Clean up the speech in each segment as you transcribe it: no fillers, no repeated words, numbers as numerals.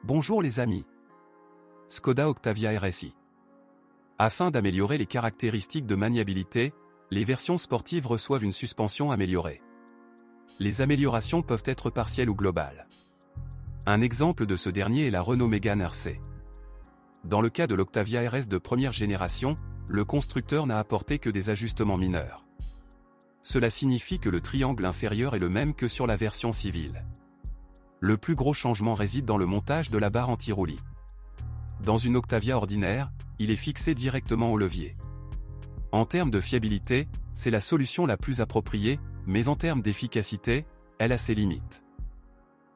Bonjour les amis. Skoda Octavia RSI. Afin d'améliorer les caractéristiques de maniabilité, les versions sportives reçoivent une suspension améliorée. Les améliorations peuvent être partielles ou globales. Un exemple de ce dernier est la Renault Mégane RC. Dans le cas de l'Octavia RS de première génération, le constructeur n'a apporté que des ajustements mineurs. Cela signifie que le triangle inférieur est le même que sur la version civile. Le plus gros changement réside dans le montage de la barre anti-roulis. Dans une Octavia ordinaire, il est fixé directement au levier. En termes de fiabilité, c'est la solution la plus appropriée, mais en termes d'efficacité, elle a ses limites.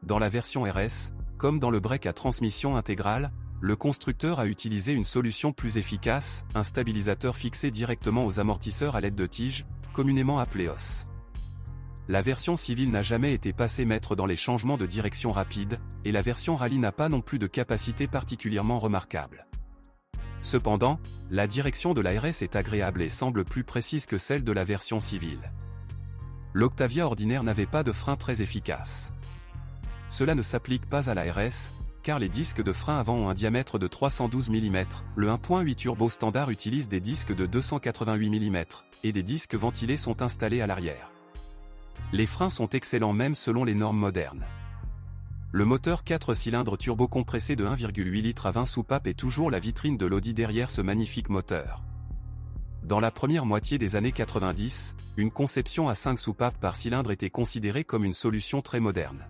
Dans la version RS, comme dans le break à transmission intégrale, le constructeur a utilisé une solution plus efficace, un stabilisateur fixé directement aux amortisseurs à l'aide de tiges, communément appelé os. La version civile n'a jamais été passée maître dans les changements de direction rapides, et la version rallye n'a pas non plus de capacité particulièrement remarquable. Cependant, la direction de la RS est agréable et semble plus précise que celle de la version civile. L'Octavia ordinaire n'avait pas de frein très efficace. Cela ne s'applique pas à la RS, car les disques de frein avant ont un diamètre de 312 mm, le 1.8 turbo standard utilise des disques de 288 mm, et des disques ventilés sont installés à l'arrière. Les freins sont excellents même selon les normes modernes. Le moteur 4 cylindres turbo-compressé de 1,8 litres à 20 soupapes est toujours la vitrine de l'Audi derrière ce magnifique moteur. Dans la première moitié des années 90, une conception à 5 soupapes par cylindre était considérée comme une solution très moderne.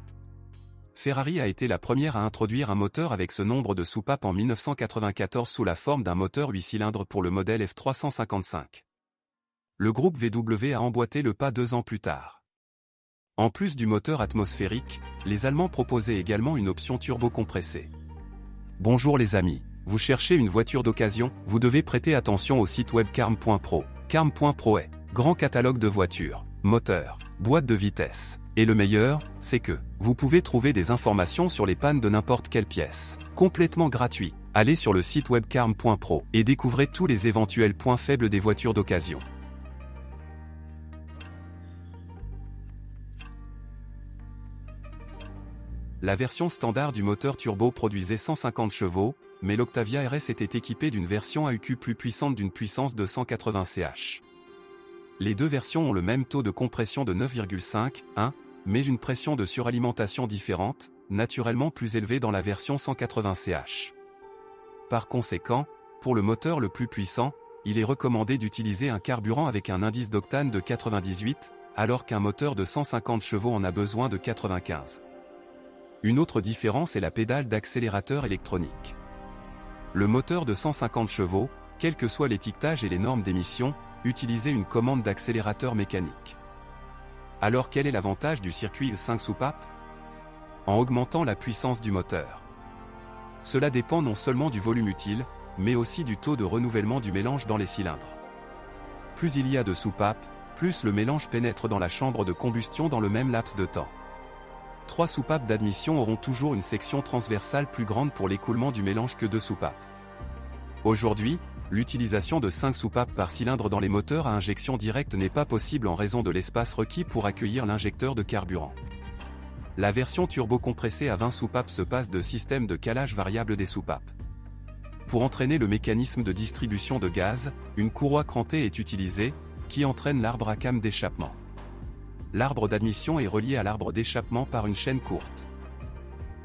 Ferrari a été la première à introduire un moteur avec ce nombre de soupapes en 1994 sous la forme d'un moteur 8 cylindres pour le modèle F355. Le groupe VW a emboîté le pas 2 ans plus tard. En plus du moteur atmosphérique, les Allemands proposaient également une option turbo-compressée. Bonjour les amis, vous cherchez une voiture d'occasion, vous devez prêter attention au site web carm.pro. Carm.pro est grand catalogue de voitures, moteurs, boîtes de vitesse. Et le meilleur, c'est que vous pouvez trouver des informations sur les pannes de n'importe quelle pièce. Complètement gratuit. Allez sur le site web carm.pro et découvrez tous les éventuels points faibles des voitures d'occasion. La version standard du moteur turbo produisait 150 chevaux, mais l'Octavia RS était équipée d'une version AUQ plus puissante d'une puissance de 180 ch. Les deux versions ont le même taux de compression de 9,5, mais une pression de suralimentation différente, naturellement plus élevée dans la version 180 ch. Par conséquent, pour le moteur le plus puissant, il est recommandé d'utiliser un carburant avec un indice d'octane de 98, alors qu'un moteur de 150 chevaux en a besoin de 95. Une autre différence est la pédale d'accélérateur électronique. Le moteur de 150 chevaux, quel que soit l'étiquetage et les normes d'émission, utilisait une commande d'accélérateur mécanique. Alors quel est l'avantage du circuit 5 soupapes? En augmentant la puissance du moteur. Cela dépend non seulement du volume utile, mais aussi du taux de renouvellement du mélange dans les cylindres. Plus il y a de soupapes, plus le mélange pénètre dans la chambre de combustion dans le même laps de temps. 3 soupapes d'admission auront toujours une section transversale plus grande pour l'écoulement du mélange que 2 soupapes. Aujourd'hui, l'utilisation de 5 soupapes par cylindre dans les moteurs à injection directe n'est pas possible en raison de l'espace requis pour accueillir l'injecteur de carburant. La version turbo-compressée à 20 soupapes se passe de système de calage variable des soupapes. Pour entraîner le mécanisme de distribution de gaz, une courroie crantée est utilisée, qui entraîne l'arbre à cam d'échappement. L'arbre d'admission est relié à l'arbre d'échappement par une chaîne courte.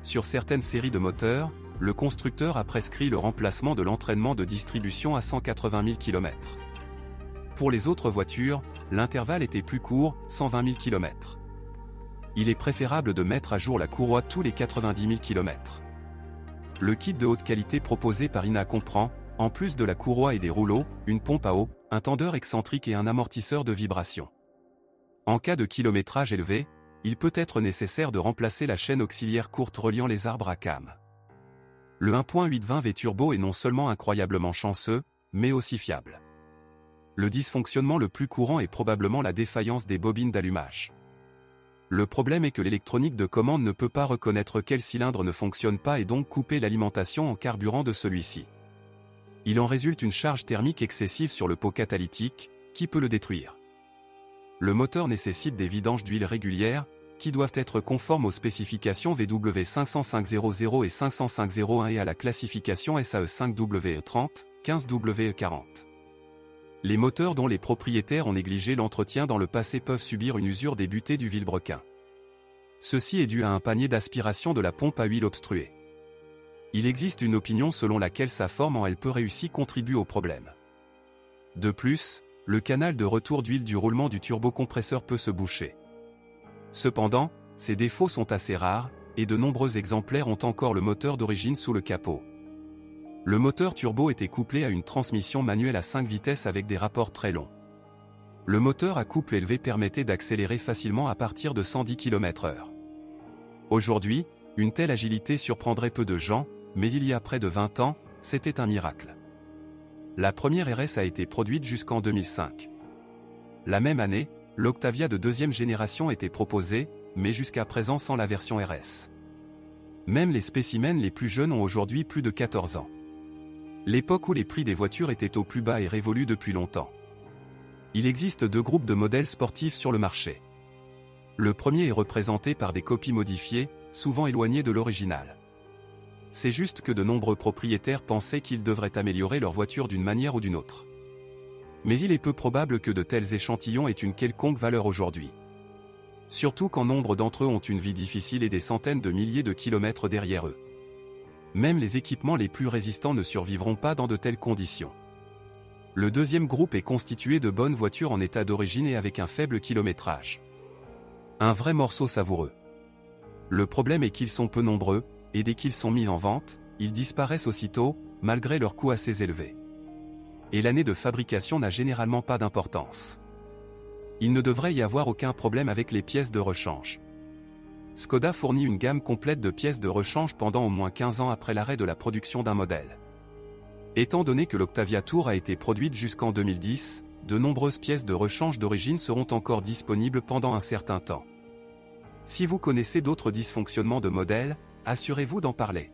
Sur certaines séries de moteurs, le constructeur a prescrit le remplacement de l'entraînement de distribution à 180 000 km. Pour les autres voitures, l'intervalle était plus court, 120 000 km. Il est préférable de mettre à jour la courroie tous les 90 000 km. Le kit de haute qualité proposé par INA comprend, en plus de la courroie et des rouleaux, une pompe à eau, un tendeur excentrique et un amortisseur de vibration. En cas de kilométrage élevé, il peut être nécessaire de remplacer la chaîne auxiliaire courte reliant les arbres à cam. Le 1.820 V turbo est non seulement incroyablement chanceux, mais aussi fiable. Le dysfonctionnement le plus courant est probablement la défaillance des bobines d'allumage. Le problème est que l'électronique de commande ne peut pas reconnaître quel cylindre ne fonctionne pas et donc couper l'alimentation en carburant de celui-ci. Il en résulte une charge thermique excessive sur le pot catalytique, qui peut le détruire. Le moteur nécessite des vidanges d'huile régulières, qui doivent être conformes aux spécifications VW50500 et 50501 et à la classification SAE 5WE30, 15WE40. Les moteurs dont les propriétaires ont négligé l'entretien dans le passé peuvent subir une usure des butées du vilebrequin. Ceci est dû à un panier d'aspiration de la pompe à huile obstrué. Il existe une opinion selon laquelle sa forme en L peu réussie contribue au problème. De plus, le canal de retour d'huile du roulement du turbocompresseur peut se boucher. Cependant, ces défauts sont assez rares, et de nombreux exemplaires ont encore le moteur d'origine sous le capot. Le moteur turbo était couplé à une transmission manuelle à 5 vitesses avec des rapports très longs. Le moteur à couple élevé permettait d'accélérer facilement à partir de 110 km/h. Aujourd'hui, une telle agilité surprendrait peu de gens, mais il y a près de 20 ans, c'était un miracle. La première RS a été produite jusqu'en 2005. La même année, l'Octavia de deuxième génération était proposée, mais jusqu'à présent sans la version RS. Même les spécimens les plus jeunes ont aujourd'hui plus de 14 ans. L'époque où les prix des voitures étaient au plus bas est révolue depuis longtemps. Il existe 2 groupes de modèles sportifs sur le marché. Le premier est représenté par des copies modifiées, souvent éloignées de l'original. C'est juste que de nombreux propriétaires pensaient qu'ils devraient améliorer leur voiture d'une manière ou d'une autre. Mais il est peu probable que de tels échantillons aient une quelconque valeur aujourd'hui. Surtout quand nombre d'entre eux ont une vie difficile et des centaines de milliers de kilomètres derrière eux. Même les équipements les plus résistants ne survivront pas dans de telles conditions. Le deuxième groupe est constitué de bonnes voitures en état d'origine et avec un faible kilométrage. Un vrai morceau savoureux. Le problème est qu'ils sont peu nombreux, et dès qu'ils sont mis en vente, ils disparaissent aussitôt, malgré leur coût assez élevé. Et l'année de fabrication n'a généralement pas d'importance. Il ne devrait y avoir aucun problème avec les pièces de rechange. Škoda fournit une gamme complète de pièces de rechange pendant au moins 15 ans après l'arrêt de la production d'un modèle. Étant donné que l'Octavia Tour a été produite jusqu'en 2010, de nombreuses pièces de rechange d'origine seront encore disponibles pendant un certain temps. Si vous connaissez d'autres dysfonctionnements de modèles, assurez-vous d'en parler.